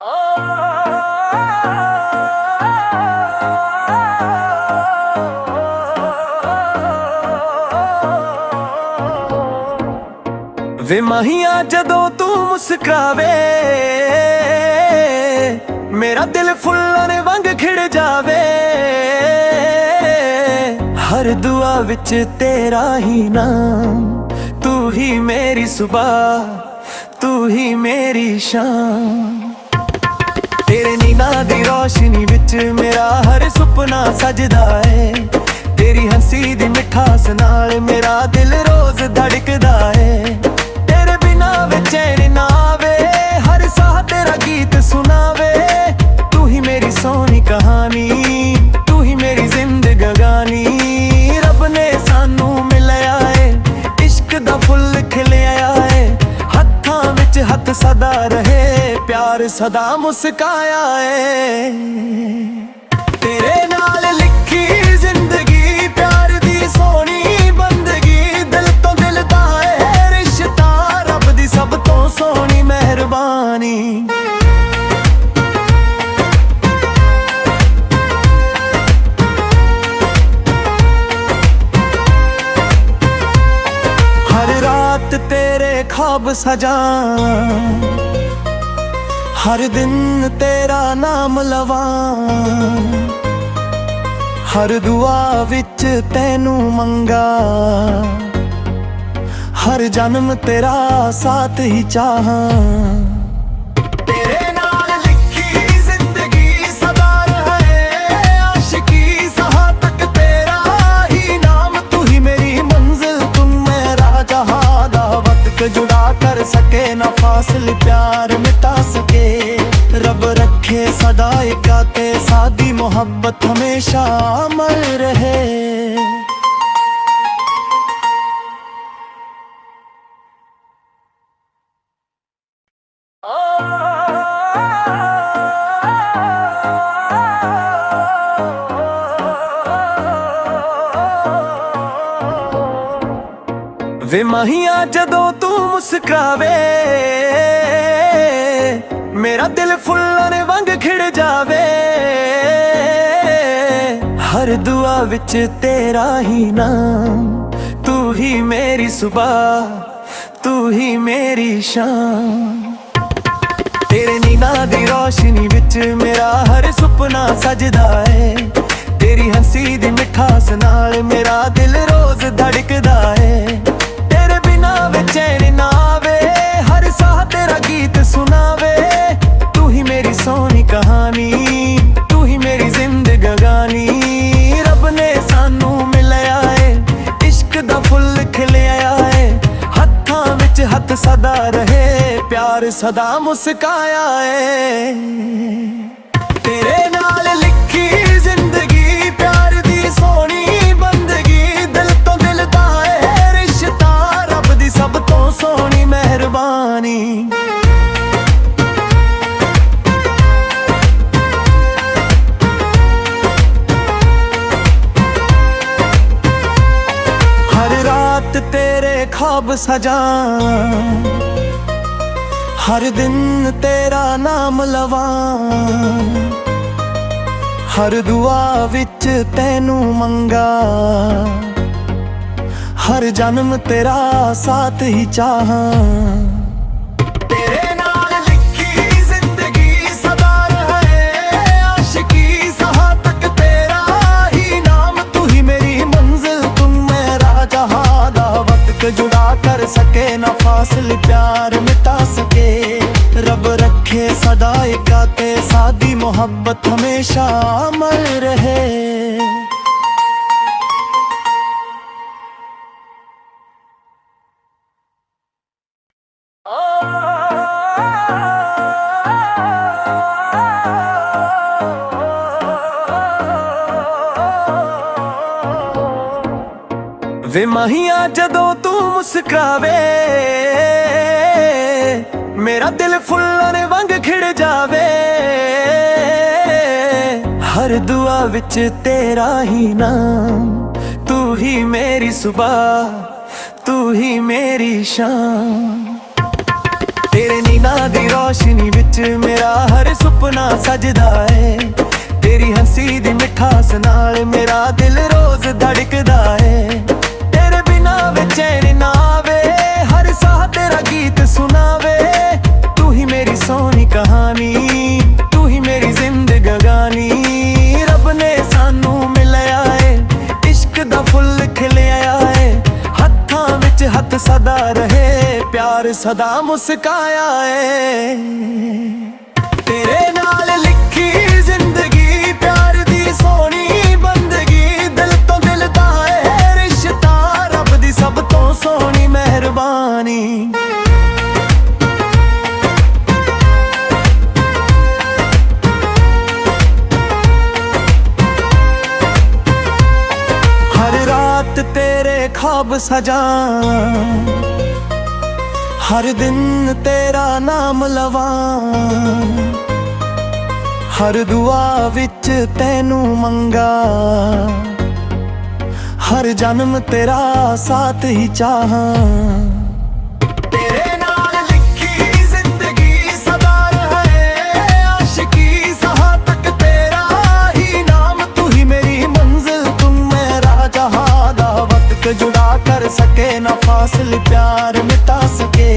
वे माहिया जदों तू मुस्कुरावे मेरा दिल फुल्लां ने वांग खिड़ जावे। हर दुआ विच तेरा ही नाम, तू ही मेरी सुबह, तू ही मेरी शाम। तेरे नीना दी रोशनी विच मेरा हर सुपना सजदा है। तेरी हंसी दी मिठास नाल मेरा दिल रोज धड़कदा है। तेरे बिना बेचैन ना आवे, हर साह तेरा गीत सुनावे। तू ही मेरी सोनी कहानी, तू ही मेरी जिंदगानी। रब ने सानू मिलाया है, इश्क दा फुल खिलिया है। हत्थां विच हत्थ सदा रहे, प्यार सदा मुस्काया है। तेरे नाल लिखी जिंदगी प्यार दी सोनी बंदगी। दिल तो दिल दा है रिश्ता, रब दी सब तो सोनी मेहरबानी। हर रात तेरे ख्वाब सजा, हर दिन तेरा नाम लवां। हर दुआ विच तैनू मंगा, हर जन्म तेरा साथ ही चाहां। तेरे नाल लिखी जिंदगी सदा रहे, आशिकी सहा तक तेरा ही नाम। तू ही मेरी मंजिल, तुम मेरा जहां दा। वक्त जुड़ा कर सके ना फासिल, प्यार मिटा सके। रब रखे सदा गाते सादी मोहब्बत हमेशा अमर रहे। वे माहिया जदों तू मुस्कुरावे मेरा दिल फुल्लां ने वांग खिड़ जावे। हर दुआ विच तेरा ही नाम, तू ही मेरी सुबह, तू ही मेरी शाम। तेरे नीना दी रोशनी विच मेरा हर सुपना सजदा है। तेरी हंसी दी मिठास नाल मेरा दिल रोज धड़कदा है। तेरे बिना बेचैन ना आवे, हर साह तेरा गीत सुनावे। तू ही मेरी सोनी कहानी, तू ही मेरी जिंदगानी। रब ने सानू मिलाया है, इश्क दा फुल खिलिया है। हत्थां विच हत्थ सदा रहे, प्यार सदा मुस्काया है। तेरे नाल लिखी जिंदगी प्यार दी सोनी बंदगी। दिल तो दिल दा है रिश्ता, रब दी सब तो सोनी मेहरबानी। तेरे ख्वाब सजा, हर दिन तेरा नाम लवां। हर दुआ विच तैनू मंगा, हर जन्म तेरा साथ ही चाहां। तेरे नाल लिखी जिंदगी सदा रहे, आशिकी सहा तक तेरा ही नाम। तू ही मेरी मंजिल, तुम मेरा जहां। वक्त जुड़ा कर सके ना फासिल, प्यार मिटा सके। रब रखे सदा गाते सादी मोहब्बत हमेशा अमर रहे। वे माहिया जदों तू मुस्कुरावे मेरा दिल फुल्लां ने वांग खिड़ जावे। हर दुआ विच तेरा ही नाम, तू ही मेरी सुबह, तू ही मेरी शाम। तेरे नीना दी रोशनी विच मेरा हर हर सुपना सजदा है। तेरी हंसी दी मिठास नाल मेरा दिल रोज धड़कदा है। तेरे बिना बेचैन ना आवे, हर साह तेरा गीत सुनावे। तू ही मेरी सोनी कहानी, तू ही मेरी जिंदगानी। रब ने सानू मिलाया है, इश्क दा फुल खिलिया है। हत्थां विच हत्थ सदा रहे, प्यार सदा मुस्काया है। तेरे नाल लिखी जिंदगी प्यार दी सोनी बंदगी। दिल तो दिल दा है रिश्ता, रब दी सब तो सोनी मेहरबानी। हर रात तेरे ख्वाब सजा, हर दिन तेरा नाम लवा। हर दुआ विच तैनू मंगा, हर जन्म तेरा साथ ही चाहां। तेरे नाल लिखी जिंदगी सदा रहे, आशिकी सहा तक तेरा ही नाम। तू ही मेरी मंजिल, तुम मेरा जहां दा। वक्त जुड़ा कर सके ना फासिल, प्यार मिटा सके।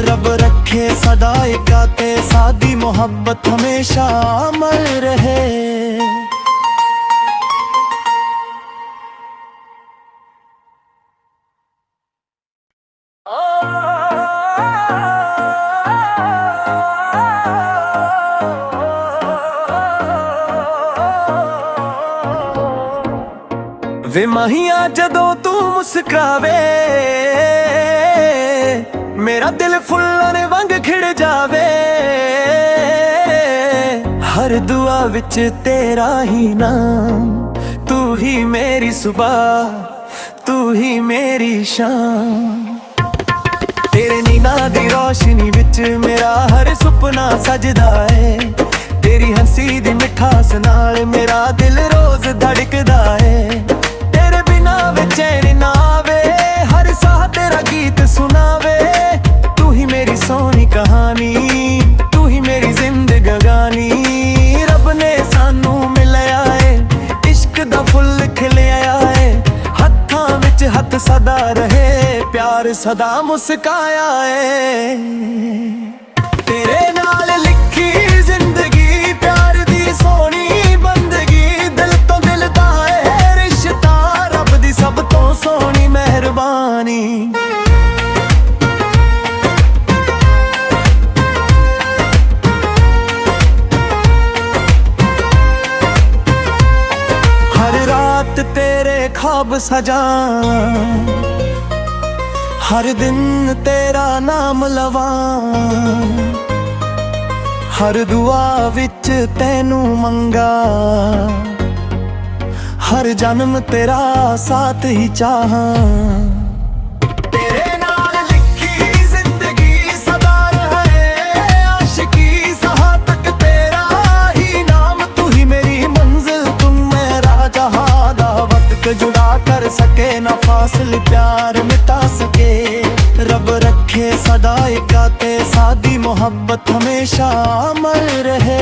रब रखे सदा एकाते, सादी मोहब्बत हमेशा अमर रहे। वे माहिया जदों तू मुस्कुरावे, मेरा दिल फुल्लां ने वांग खिड़ जावे। हर दुआ विच तेरा ही नाम, तू ही मेरी सुबह, तू ही मेरी शाम। तेरे नीना दी रोशनी विच मेरा हर सुपना सजदा है। तेरी हंसी दी मिठास नाल मेरा दिल रोज धड़कदा है। तेरे बिना बेचैन ना आवे, हर साह तेरा गीत सुनावे। तू ही मेरी सोनी कहानी, तू ही मेरी जिंदगानी। रब ने सानू मिलाया है, इश्क दा फुल खिलिया है। हत्थां विच हत्थ सदा रहे, प्यार सदा मुस्काया है। तेरे नाल लिखी जिंदगी प्यार दी सोनी बंदगी। दिल तो दिल दा है रिश्ता, रब दी सब तो सोनी मेहरबानी। तेरे ख्वाब सजा, हर दिन तेरा नाम लवा। हर दुआ विच तैनू मंगा, हर जन्म तेरा साथ ही चाहां। जुड़ा कर सके ना फासिल, प्यार मिटा सके। रब रखे सदा एकाते, सादी मोहब्बत हमेशा अमर रहे।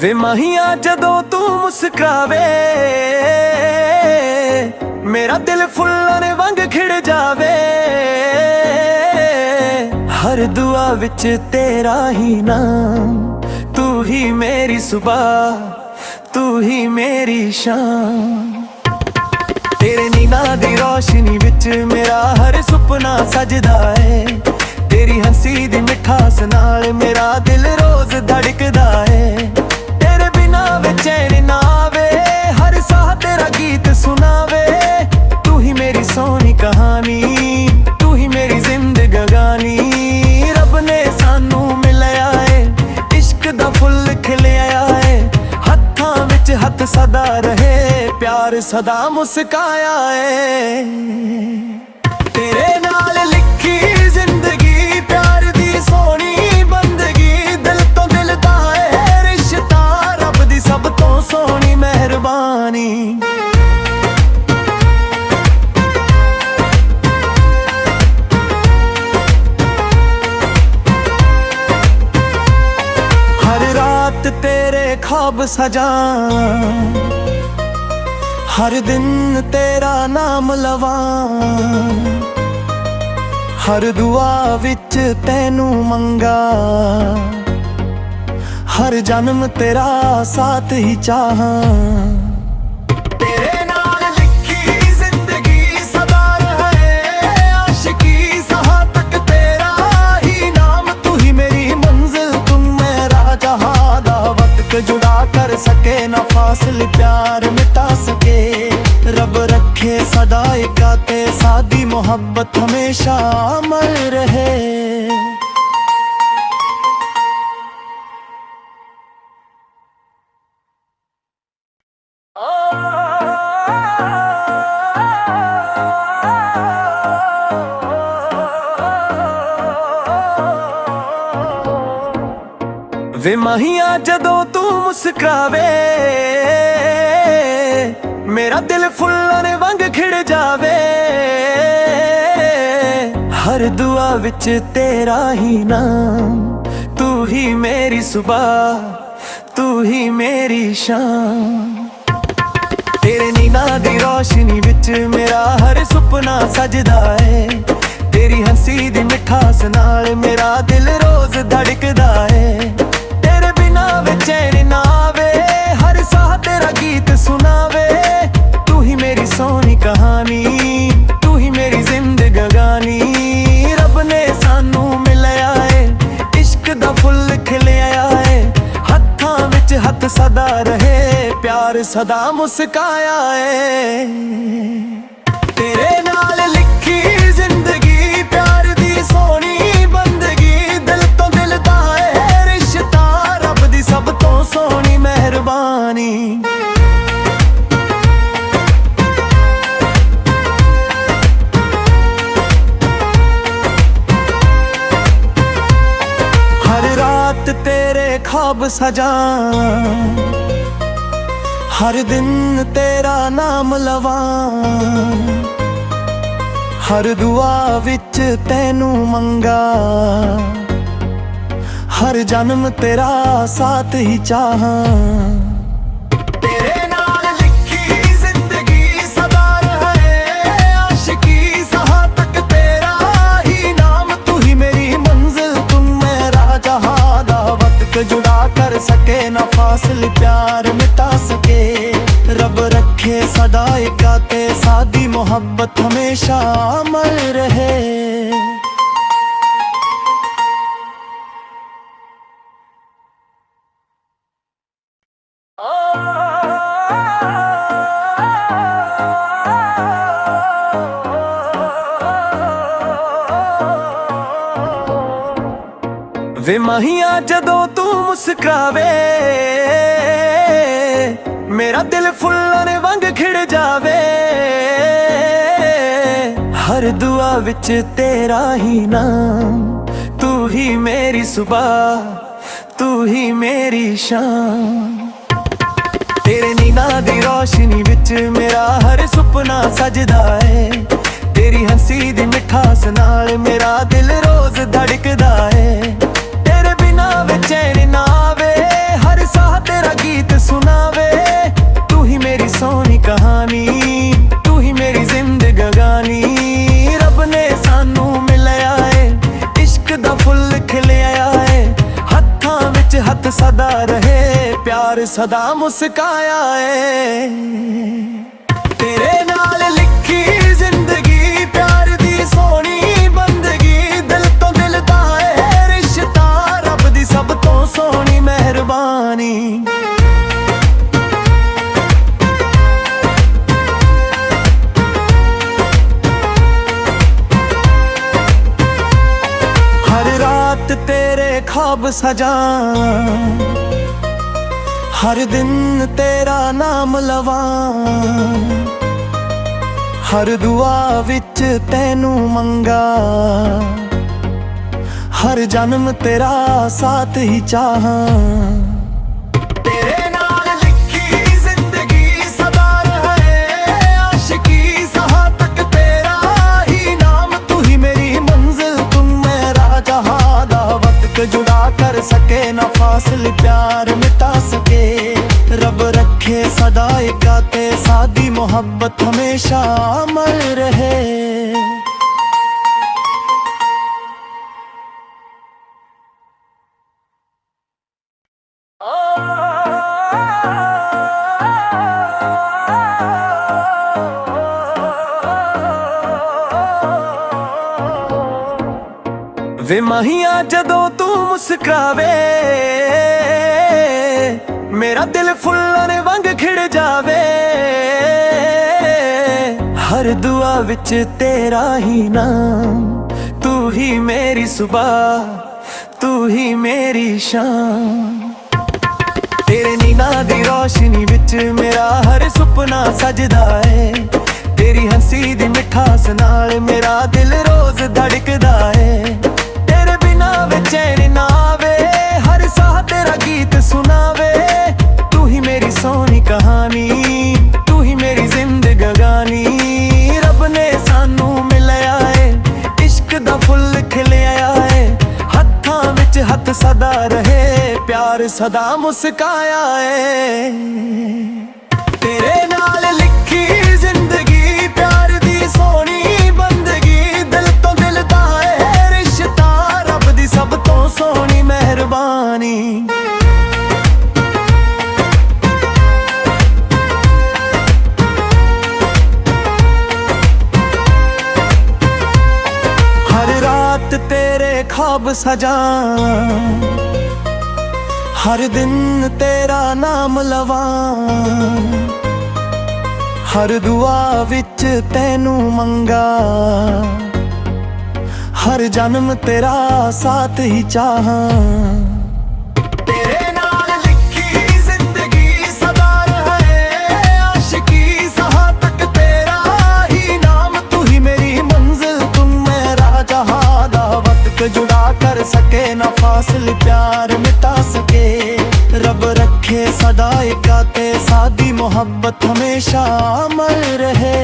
वे माहिया जदों तू मुस्कुरावे, मेरा दिल फुल्लां ने वांग खिड़ जावे। हर दुआ विच तेरा ही नाम, तू ही मेरी सुबह, तू ही मेरी शाम। तेरे नीना दी रोशनी विच मेरा हर सुपना सजदा है। तेरी हंसी दी मिठास नाल मेरा दिल रोज धड़कदा है। तेरे बिना बेचैन ना आवे, हर साह तेरा गीत सुनावे। तू ही मेरी सोनी कहानी, तू ही मेरी जिंदगानी। रब ने सानू मिलाया है, इश्क दा फुल खिलिया है। हत्थां विच हत्थ सदा रहे, प्यार सदा मुस्काया है। तेरे नाल लिखी जिंदगी प्यार दी सोनी रात तेरे ख्वाब सजा, हर दिन तेरा नाम लवां, हर दुआ विच तैनू मंगा, हर जन्म तेरा साथ ही चाहां। तेरे नाल लिखी जिंदगी सदा रहे, आशिकी सहा तक तेरा ही नाम, तू ही मेरी मंजिल, तुम मेरा जहां दा, वक्त जुड़ा कर सके ना फासिल, प्यार मिटा सके, रब रखे सदा एकाते, सादी मोहब्बत हमेशा अमर रहे। वे माहिया जदों तू मुस्कुरावे, मेरा दिल फुल्लां ने वांग खिड़ जावे, हर दुआ विच तेरा ही नाम, तू ही मेरी सुबह, तू ही मेरी शाम। तेरे नीना दी रोशनी विच मेरा हर सुपना सजदा है, तेरी हंसी दी मिठास नाल मेरा दिल रोज धड़कदा है। तेरे बिना बेचैन ना आवे, हर साह तेरा गीत सुनावे, तू ही मेरी सोनी कहानी, तू ही मेरी जिंदगानी। रब ने सानू मिलाया है, इश्क दा फुल खिलिया है, हत्थां विच हत्थ सदा रहे, प्यार सदा मुस्काया है। तेरे नाल लिखी जिंदगी प्यार दी सोनी बंदगी, दिल तो दिल दा है रिश्ता, रब दी सब तो सोनी मेहरबानी। हर रात तेरे ख्वाब सजा, हर दिन तेरा नाम लवां, हर दुआ विच तैनू मंगा, हर जन्म तेरा साथ ही चाहां। तेरे नाल लिखी जिंदगी सदा रहे, आशिकी सहा तक तेरा ही नाम, तू ही मेरी मंजिल, तुम मेरा जहां दा, वक्त जुड़ा कर सके ना फासिल, प्यार मिटा सके, रब रखे सदा एकाते, सादी मोहब्बत हमेशा अमर रहे। वे माहिया जदों तू मुस्कुरावे, मेरा दिल फुल्लां ने वांग खिड़ जावे, हर दुआ विच तेरा ही नाम, तू ही मेरी सुबह, तू ही मेरी शाम। तेरे नीना दी रोशनी विच मेरा हर सुपना सजदा है, तेरी हंसी दी मिठास नाल मेरा दिल रोज धड़कदा है। तेरे बिना बेचैन ना आवे, हर साह तेरा गीत सुनावे, तू ही मेरी सोनी कहानी, तू ही मेरी जिंदगानी। रब ने सानू मिलाया है, इश्क दा फुल खिलिया है, हत्थां विच हत्थ सदा रहे, प्यार सदा मुस्काया है। तेरे नाल लिखी जिंदगी प्यार दी सोनी बंदगी, दिल तो दिल दा है रिश्ता, रब दी सब तो सोनी मेहरबानी। हर रात तेरे ख्वाब सजा, हर दिन तेरा नाम लवां, हर दुआ विच तैनू मंगा, हर जन्म तेरा साथ ही चाहां। तेरे नाल लिखी जिंदगी सदा रहे, आशिकी सहा तक तेरा ही नाम, तू ही मेरी मंजिल, तुम मेरा जहां दा, वक्त जुड़ा कर सके ना फासले प्यार मिटा सके। रब रखे सदा एकाते सादी मोहब्बत हमेशा अमर रहे। वे माहिया जदों तू मुस्कुरावे मेरा दिल फुल्लां ने वांग खिड़ जावे। हर दुआ विच तेरा ही नाम, तू ही मेरी सुबह, तू ही मेरी शाम। तेरे नीना दी रोशनी विच मेरा हर सुपना सजदा है। तेरी हंसी दी मिठास नाल मेरा दिल रोज धड़कदा है। तेरे बिना बेचैन ना आवे, हर साह तेरा गीत सुनावे। तू ही मेरी सोनी कहानी, तू ही मेरी जिंदगानी। रब ने सानू मिलाया है, इश्क दा फुल खिलिया है। हत्थां विच हत्थ सदा रहे, प्यार सदा मुस्काया है। तेरे नाल लिखी जिंदगी प्यार दी सोनी बंदगी। दिल तो दिल दा है रिश्ता, रब दी सब तो सोनी मेहरबानी। हर रात तेरे ख्वाब सजा, हर दिन तेरा नाम लवा। हर दुआ विच तैनू मंगा, हर जन्म तेरा साथ ही चाहा। तेरे नाल लिखी जिंदगी सदा रहे, आशिकी सहा तक तेरा ही नाम। तू ही मेरी मंजिल, तुम मेरा जहां दा वक्त जुड़ा कर सके ना फासले प्यार मिटा सके। रब रखे सदा एकाते सादी मोहब्बत हमेशा अमर रहे।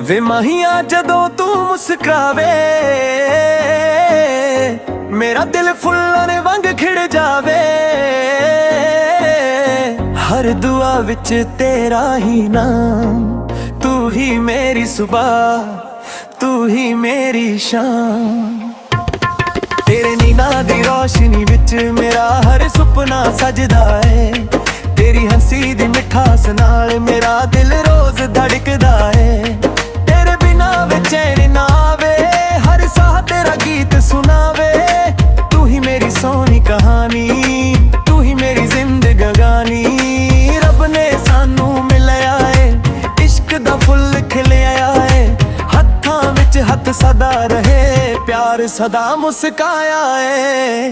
वे माहिया जदों तू मुस्कुरावे मेरा दिल फुल्लां ने वांग खिड़ जावे। हर दुआ विच तेरा ही नाम, तू ही मेरी सुबह, तू ही मेरी शाम। तेरे नीना दी रोशनी विच मेरा हर सुपना सजदा है। तेरी हंसी दी मिठास नाल मेरा दिल रोज धड़कदा है। तेरे बिना बेचैन ना आवे, हर साह तेरा गीत सुनावे। तू ही मेरी सोनी कहानी, तू ही मेरी जिंदगानी। रब ने सानू मिलाया है, इश्क दा फुल खिलिया है। हत्थां विच हत्थ सदा रहे, प्यार सदा मुस्काया है।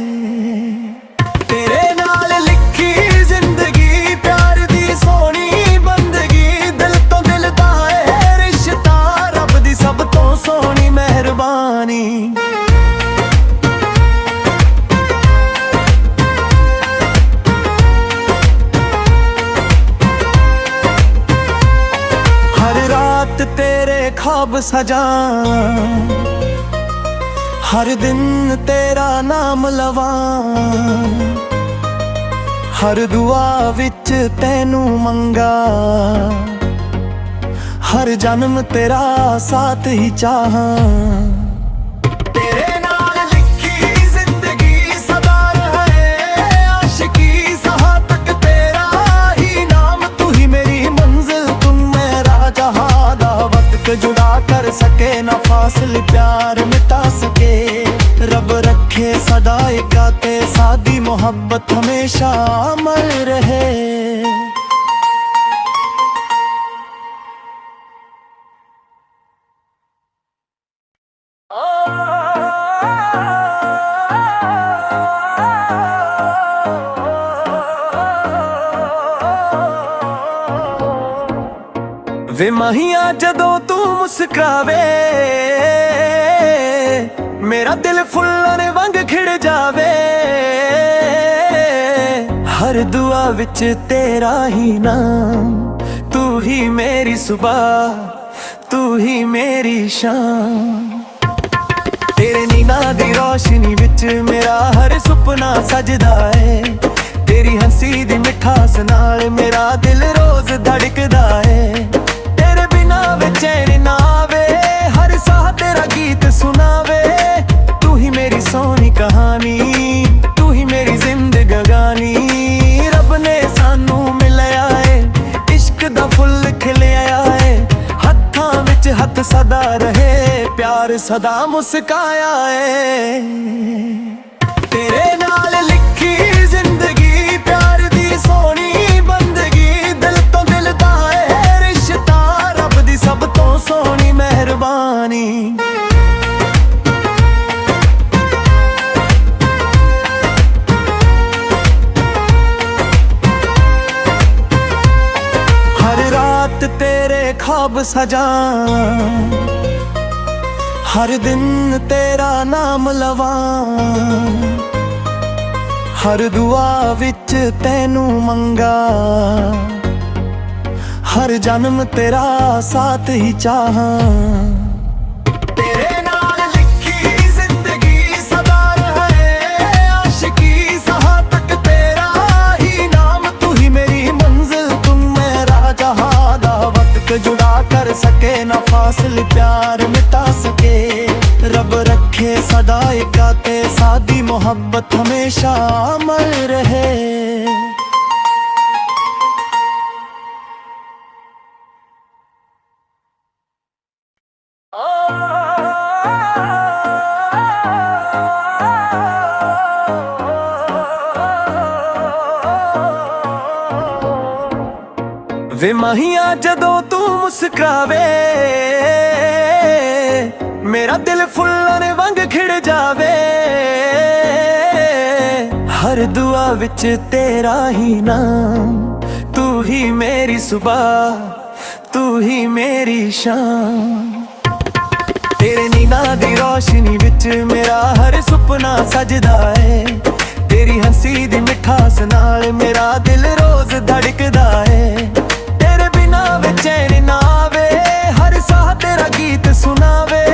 तेरे नाल लिखी जिंदगी प्यार दी सोनी बंदगी। दिल तो दिल दा है रिश्ता, रब दी सब तो सोनी मेहरबानी। तेरे ख्वाब सजा, हर दिन तेरा नाम लवा। हर दुआ विच तैनू मंगा, हर जन्म तेरा साथ ही चाहा। जुड़ा कर सके ना फासले प्यार मिटा सके। रब रखे सदा एकाते सादी मोहब्बत हमेशा अमर रहे। वे माहिया जदों तू मुस्कुरावे मेरा मेरा दिल फुल्लां ने वांग खिड़ जावे। हर दुआ विच तेरा ही नाम, तू ही मेरी सुबह, तू ही मेरी शाम। तेरे नीना दी रोशनी विच मेरा हर सुपना सजदा है। तेरी हंसी दी मिठास नाल मेरा दिल रोज धड़कदा है। तेरे बिना बेचैन ना आवे, हर साह तेरा गीत सुनावे। तू ही मेरी सोनी कहानी, तू ही मेरी जिंदगानी। रब ने सानू मिलाया है, इश्क दा फुल खिलिया है। हत्थां विच हत्थ सदा रहे, प्यार सदा मुस्काया है। तेरे नाल लिखी जिंदगी, प्यार दी सोनी बंदगी। दिल तो दिल दा है रिश्ता, रब दी सब तो सोनी मेहरबानी। हर रात तेरे ख्वाब सजा, हर दिन तेरा नाम लवां। हर दुआ विच तैनू मंगा, हर जन्म तेरा साथ ही चाहां। तेरे नाल लिखी जिंदगी सदा रहे, आशिकी सहा तक तेरा ही नाम। तू ही मेरी मंजिल, तुम मेरा जहां दा। वक्त जुड़ा कर सके ना फासिल, प्यार मिटा सके। रब रखे सदा गाते, सादी मोहब्बत हमेशा अमर रहे। वे माहिया जदों तू मुस्कुरावे, मेरा दिल फुल्लां ने वांग खिड़ जावे। हर दुआ विच तेरा ही नाम, तू ही मेरी सुबह, तू ही मेरी शाम। तेरे नीना दी रोशनी विच मेरा हर सुपना सजदा है। तेरी हंसी दी मिठास नाल मेरा दिल रोज धड़कदा है। तेरे बिना बेचैन ना आवे, हर साह तेरा गीत सुनावे।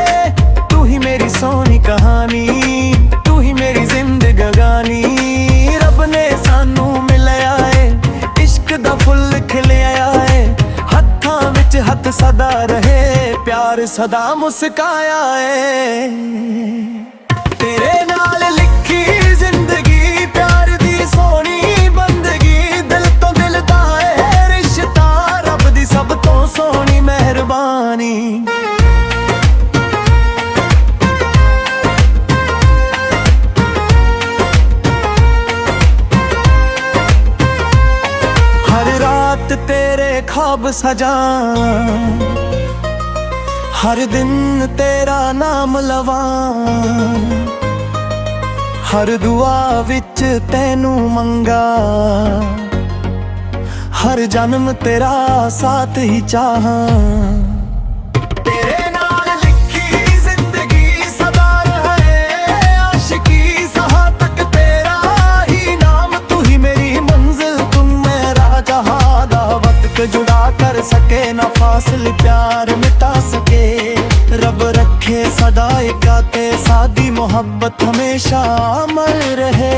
तू ही मेरी सोनी कहानी, तू ही मेरी जिंदगानी। रब ने सानू मिलाया है, इश्क दा फुल खिलिया है। हत्थां विच हत्थ सदा रहे, प्यार सदा मुस्काया है। तेरे नाल लिखी जिंदगी, प्यार दी सोनी बंदगी। दिल तो दिल दा है रिश्ता, रब दी सब तो सोनी मेहरबानी। हर रात तेरे ख्वाब सजा, हर दिन तेरा नाम लवां। हर दुआ विच तैनू मंगा, हर जन्म तेरा साथ ही चाहां। तेरे नाल लिखी जिंदगी सदा रहे, आशिकी सहा तक तेरा ही नाम। तू ही मेरी मंजिल, तुम मेरा जहां दा। वक्त जुड़ा कर सके ना फासिल, प्यार मिटा सके। रब रखे सदा गाते, सादी मोहब्बत हमेशा अमर रहे।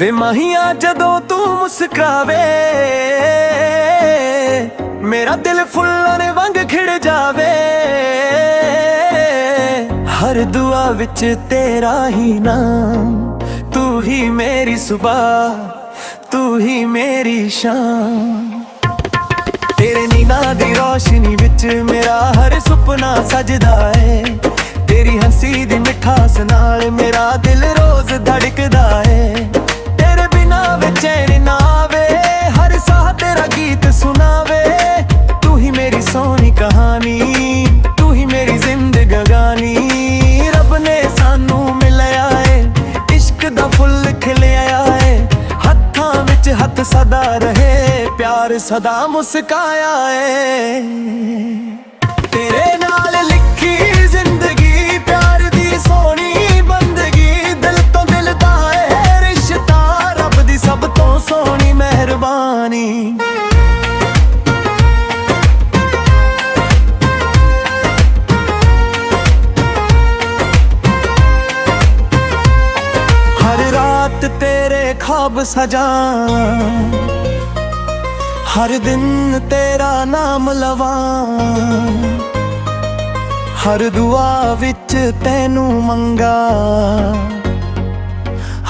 वे माहिया जदों तू मुस्कुरावे, मेरा दिल फुल्लां ने वांग खिड़ जावे। हर दुआ विच तेरा ही नाम, तू ही मेरी सुबह, तू ही मेरी शाम। तेरे नीना दी रोशनी विच मेरा हर सुपना सजदा है। तेरी हंसी दी मिठास नाल मेरा दिल रोज धड़कदा है। तेरे बिना बेचैन ना आवे, हर साह तेरा गीत सुनावे। तू ही मेरी सोनी कहानी, तू ही मेरी जिंदगी। सदा मुस्काया है। तेरे नाल लिखी जिंदगी प्यार दी सोनी बंदगी, दिल तो दिल दा है रिश्ता, रब दी सब तो सोनी मेहरबानी। हर रात तेरे ख्वाब सजा, हर दिन तेरा नाम लवा, हर दुआ विच तैनू मंगा,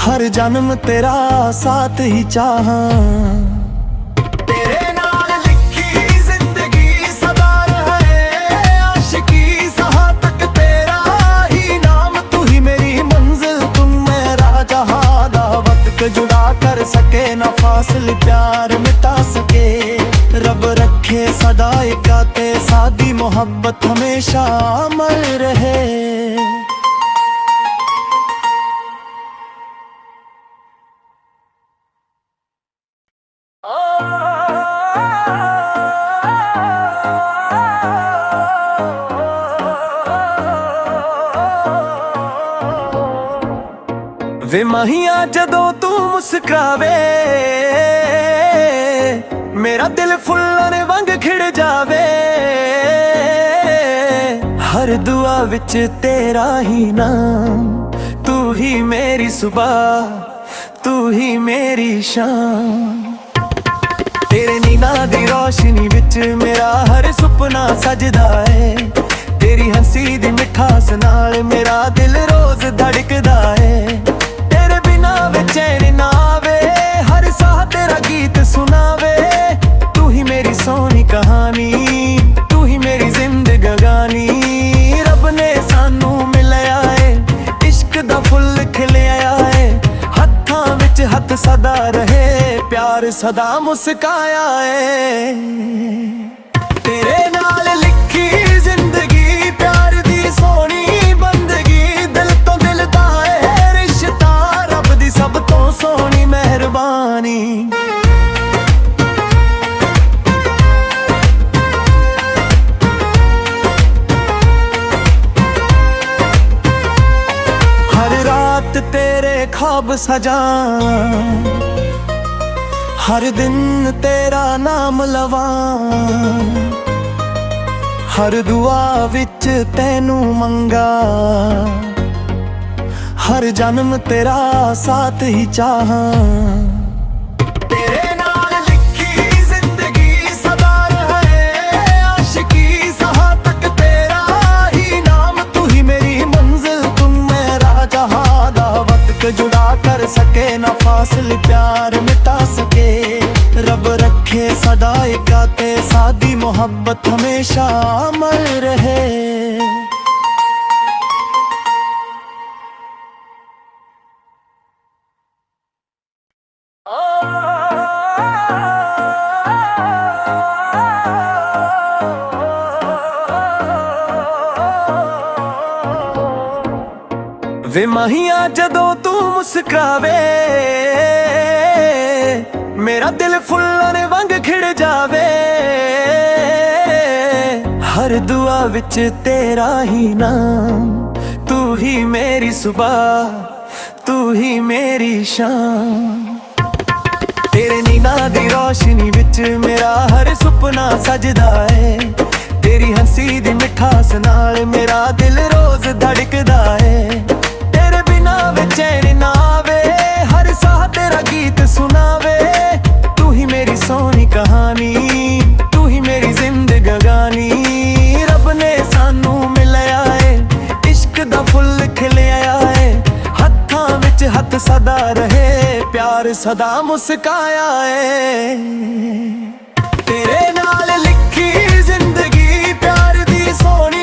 हर जन्म तेरा साथ ही चाहा। तेरे नाल लिखी जिंदगी सदा रहे आशिकी, सहा तक तेरा ही नाम, तू ही मेरी मंजिल, तुम मेरा जहां, दावत के जुदा कर सके ना फासिल, प्यार मिटा सके रब रखे सदा एकाते, सादी मोहब्बत हमेशा अमर रहे। वे माहिया जदों तू मुस्कुरावे, मेरा दिल फुल्लां ने वांग खिड़ जावे, हर दुआ विच तेरा ही नाम, तू ही मेरी सुबह, तू ही मेरी शाम। तेरे नीना दी रोशनी विच मेरा हर सुपना सजदा है, तेरी हंसी दी मिठास नाल मेरा दिल रोज धड़कदा है। तेरे बिना बेचैन ना आवे, हर साह तेरा गीत सुनावे, तू ही मेरी सोनी कहानी, तू ही मेरी जिंदगानी। रब ने सानू मिलाया है, इश्क दा फुल खिलिया है, हत्थां विच हत्थ सदा रहे, प्यार सदा मुस्काया है। तेरे नाल लिखी जिंदगी प्यार दी सोनी बंदगी, दिल तो दिल दा है रिश्ता, रब दी सब तो सोनी मेहरबानी। तेरे ख्वाब सजा, हर दिन तेरा नाम लवा, हर दुआ विच तैनू मंगा, हर जन्म तेरा साथ ही चाहा। तेरे नाल लिखी जिंदगी सदा रहे आशिकी, सहा तक तेरा ही नाम, तू ही मेरी मंजिल, तुम मेरा जहां, जुदा कर सके ना फासिल, प्यार मिटा सके रब रखे सदा एकाते, सादी मोहब्बत हमेशा अमर रहे। वे माहिया जदों तू मुस्कुरावे, मेरा दिल फुल्लां ने वांग खिड़ जावे, हर दुआ विच तेरा ही नाम, तू ही मेरी सुबह, तू ही मेरी शाम। तेरे नीना दी रोशनी विच मेरा हर सुपना सजदा है, तेरी हंसी दी मिठास नाल मेरा दिल रोज धड़कदा है। बेचैन ना आवे, हर साह तेरा गीत सुनावे, तू ही मेरी सोनी कहानी, तू ही मेरी जिंदगानी। रब ने सानू मिलाया है, इश्क दा फुल खिलिया है, हत्थां विच हत्थ सदा रहे, प्यार सदा मुस्काया है। तेरे नाल लिखी जिंदगी प्यार दी सोनी